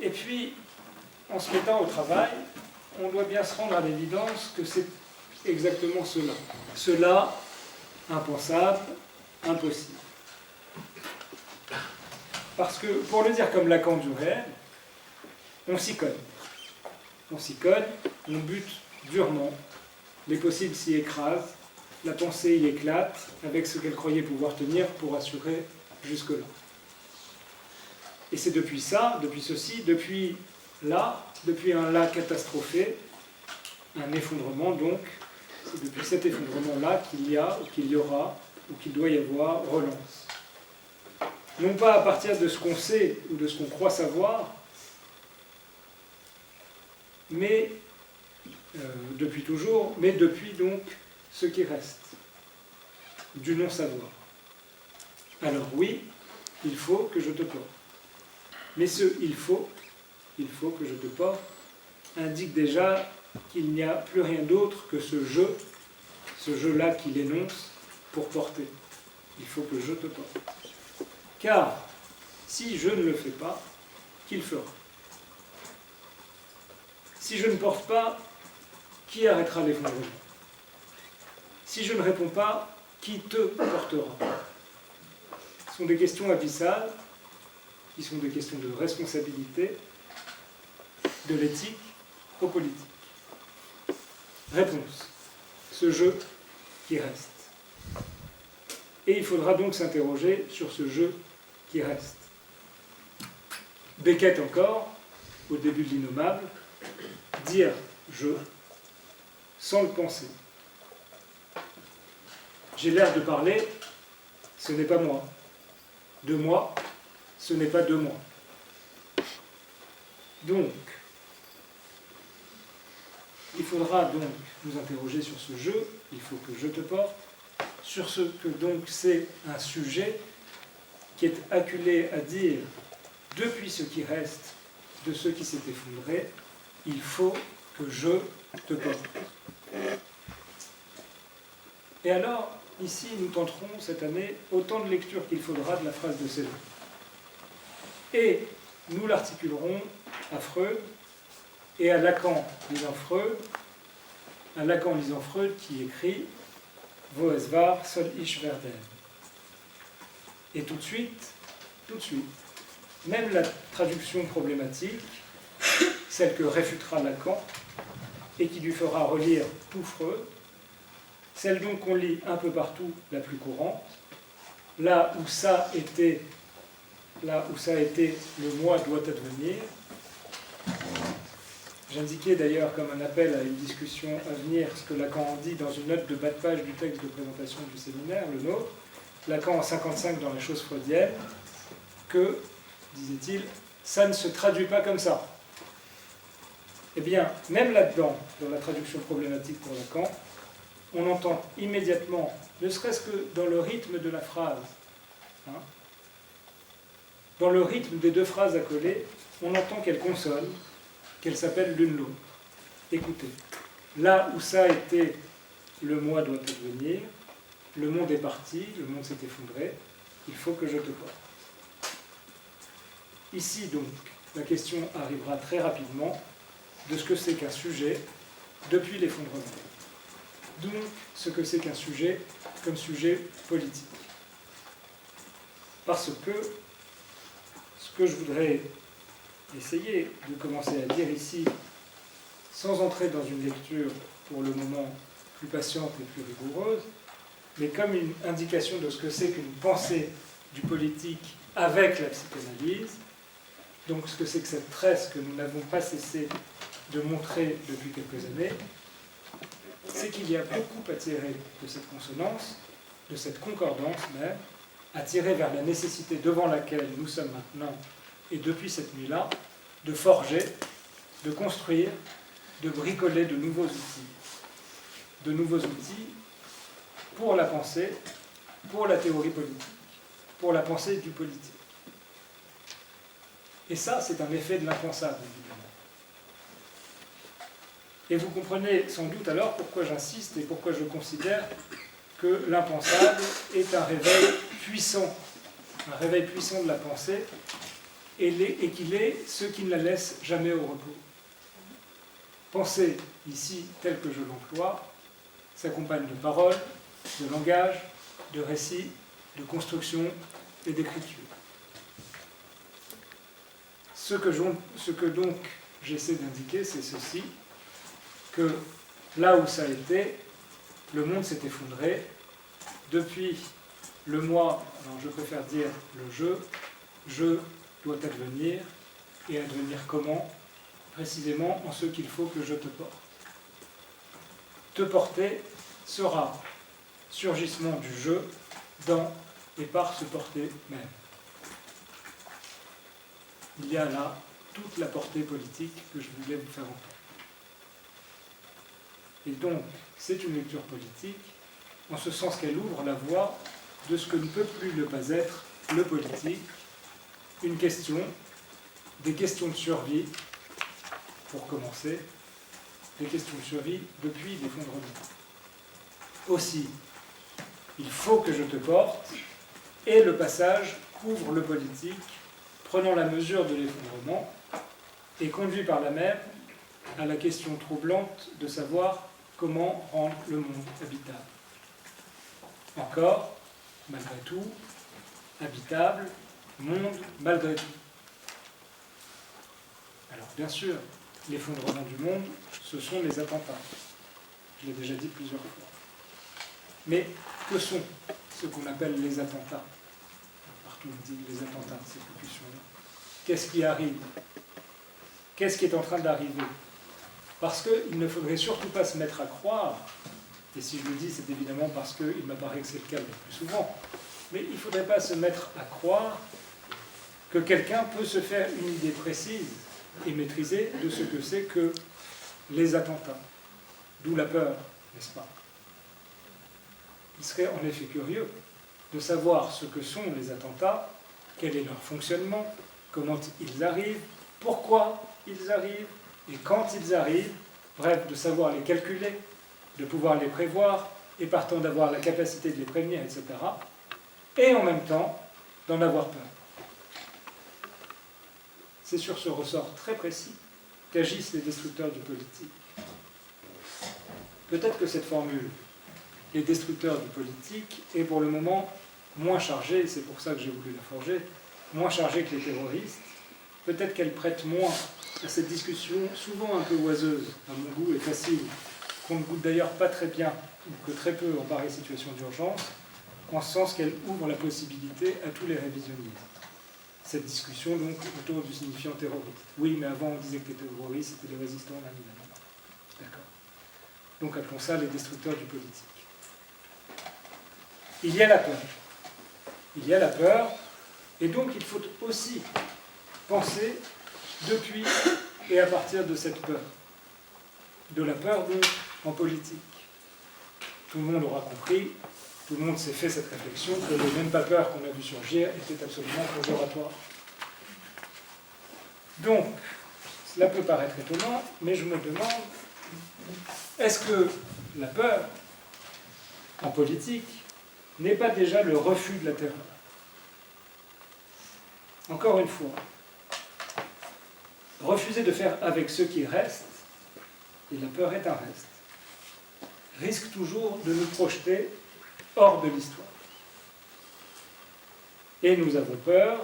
Et puis, en se mettant au travail, on doit bien se rendre à l'évidence que c'est exactement cela. Cela, impensable, impossible. Parce que, pour le dire comme Lacan du réel, on s'y cogne. On s'y cogne, on bute durement, les possibles s'y écrasent, la pensée y éclate, avec ce qu'elle croyait pouvoir tenir pour assurer jusque-là. Et c'est depuis ça, depuis ceci, depuis là, depuis un là catastrophé, un effondrement donc, c'est depuis cet effondrement-là qu'il y a, ou qu'il y aura, ou qu'il doit y avoir relance. Non pas à partir de ce qu'on sait ou de ce qu'on croit savoir, mais depuis toujours, mais depuis donc ce qui reste, du non-savoir. Alors oui, il faut que je te porte. Mais ce il faut que je te porte, indique déjà qu'il n'y a plus rien d'autre que ce jeu-là qu'il énonce pour porter. Il faut que je te porte. Car si je ne le fais pas, qui le fera? Si je ne porte pas, qui arrêtera l'effondrement? Si je ne réponds pas, qui te portera? Ce sont des questions abyssales, qui sont des questions de responsabilité, de l'éthique au politique. Réponse, ce jeu qui reste. Et il faudra donc s'interroger sur ce jeu qui reste. Beckett encore, au début de l'Innommable, dire « je » sans le penser. J'ai l'air de parler, ce n'est pas moi. De moi, ce n'est pas de moi. Donc, il faudra donc nous interroger sur ce jeu, il faut que je te porte, sur ce que donc c'est un sujet qui est acculé à dire, depuis ce qui reste de ce qui s'est effondré, il faut que je te porte. Et alors, ici, nous tenterons cette année autant de lectures qu'il faudra de la phrase de Cézanne. Et nous l'articulerons à Freud et à Lacan lisant Freud, qui écrit « Wo es war, soll ich werden ». Et tout de suite, même la traduction problématique, celle que réfutera Lacan et qui lui fera relire tout Freud, celle donc qu'on lit un peu partout, la plus courante, là où ça a été le moi doit advenir. J'indiquais d'ailleurs comme un appel à une discussion à venir ce que Lacan en dit dans une note de bas de page du texte de présentation du séminaire, le nôtre, Lacan en 55 dans les choses freudiennes, que, disait-il, ça ne se traduit pas comme ça. Eh bien, même là-dedans, dans la traduction problématique pour Lacan, on entend immédiatement, ne serait-ce que dans le rythme de la phrase, dans le rythme des deux phrases accolées, on entend qu'elles consonnent, qu'elles s'appellent l'une l'autre. Écoutez, là où ça a été le moi doit advenir, le monde est parti, le monde s'est effondré, il faut que je te porte. Ici donc, la question arrivera très rapidement de ce que c'est qu'un sujet depuis l'effondrement. Donc, ce que c'est qu'un sujet comme sujet politique. Parce que ce que je voudrais essayer de commencer à dire ici, sans entrer dans une lecture pour le moment plus patiente et plus rigoureuse, mais comme une indication de ce que c'est qu'une pensée du politique avec la psychanalyse, donc ce que c'est que cette tresse que nous n'avons pas cessé de montrer depuis quelques années, c'est qu'il y a beaucoup à tirer de cette consonance, de cette concordance même, à tirer vers la nécessité devant laquelle nous sommes maintenant, et depuis cette nuit-là, de forger, de construire, de bricoler de nouveaux outils. De nouveaux outils pour la pensée, pour la théorie politique, pour la pensée du politique. Et ça, c'est un effet de l'impensable, évidemment. Et vous comprenez sans doute alors pourquoi j'insiste et pourquoi je considère que l'impensable est un réveil puissant de la pensée et qu'il est ce qui ne la laisse jamais au repos. Penser ici, tel que je l'emploie, s'accompagne de paroles, de langage, de récits, de construction et d'écriture. Ce que donc j'essaie d'indiquer, c'est ceci, que là où ça a été, le monde s'est effondré. Depuis le moi, alors je préfère dire le je doit advenir, et advenir comment? Précisément en ce qu'il faut que je te porte. Te porter sera surgissement du je dans et par ce porter même. Il y a là toute la portée politique que je voulais vous faire entendre. Et donc, c'est une lecture politique, en ce sens qu'elle ouvre la voie de ce que ne peut plus ne pas être le politique, une question, des questions de survie, pour commencer, des questions de survie depuis l'effondrement. Aussi, il faut que je te porte, et le passage couvre le politique, prenant la mesure de l'effondrement, et conduit par là même à la question troublante de savoir comment rendre le monde habitable. Encore, malgré tout, habitable, monde malgré tout. Alors bien sûr, l'effondrement du monde, ce sont les attentats. Je l'ai déjà dit plusieurs fois. Mais que sont ce qu'on appelle les attentats? Partout on dit les attentats, ces locutions-là. Qu'est-ce qui arrive? Qu'est-ce qui est en train d'arriver? Parce qu'il ne faudrait surtout pas se mettre à croire, et si je le dis, c'est évidemment parce qu'il m'apparaît que c'est le cas le plus souvent, mais il ne faudrait pas se mettre à croire que quelqu'un peut se faire une idée précise et maîtrisée de ce que c'est que les attentats. D'où la peur, n'est-ce pas? Il serait en effet curieux de savoir ce que sont les attentats, quel est leur fonctionnement, comment ils arrivent, pourquoi ils arrivent, et quand ils arrivent, bref, de savoir les calculer, de pouvoir les prévoir, et partant d'avoir la capacité de les prévenir, etc., et en même temps d'en avoir peur. C'est sur ce ressort très précis qu'agissent les destructeurs du politique. Peut-être que cette formule, les destructeurs du politique, est pour le moment moins chargée, c'est pour ça que j'ai voulu la forger, moins chargée que les terroristes. Peut-être qu'elle prête moins à cette discussion, souvent un peu oiseuse, à mon goût, et facile, qu'on ne goûte d'ailleurs pas très bien, ou que très peu en pareille situation d'urgence, en ce sens qu'elle ouvre la possibilité à tous les révisionnistes. Cette discussion, donc, autour du signifiant terroriste. Oui, mais avant, on disait que les terroristes, c'était les résistants, là, d'accord. Donc, appelons ça les destructeurs du politique. Il y a la peur. Il y a la peur, et donc il faut aussi penser depuis et à partir de cette peur. De la peur, donc, en politique. Tout le monde aura compris, tout le monde s'est fait cette réflexion, que les mêmes peurs qu'on a vu surgir étaient absolument conjuratoires. Donc, cela peut paraître étonnant, mais je me demande, est-ce que la peur, en politique, n'est pas déjà le refus de la terreur? Encore une fois, refuser de faire avec ce qui reste, et la peur est un reste, risque toujours de nous projeter hors de l'histoire. Et nous avons peur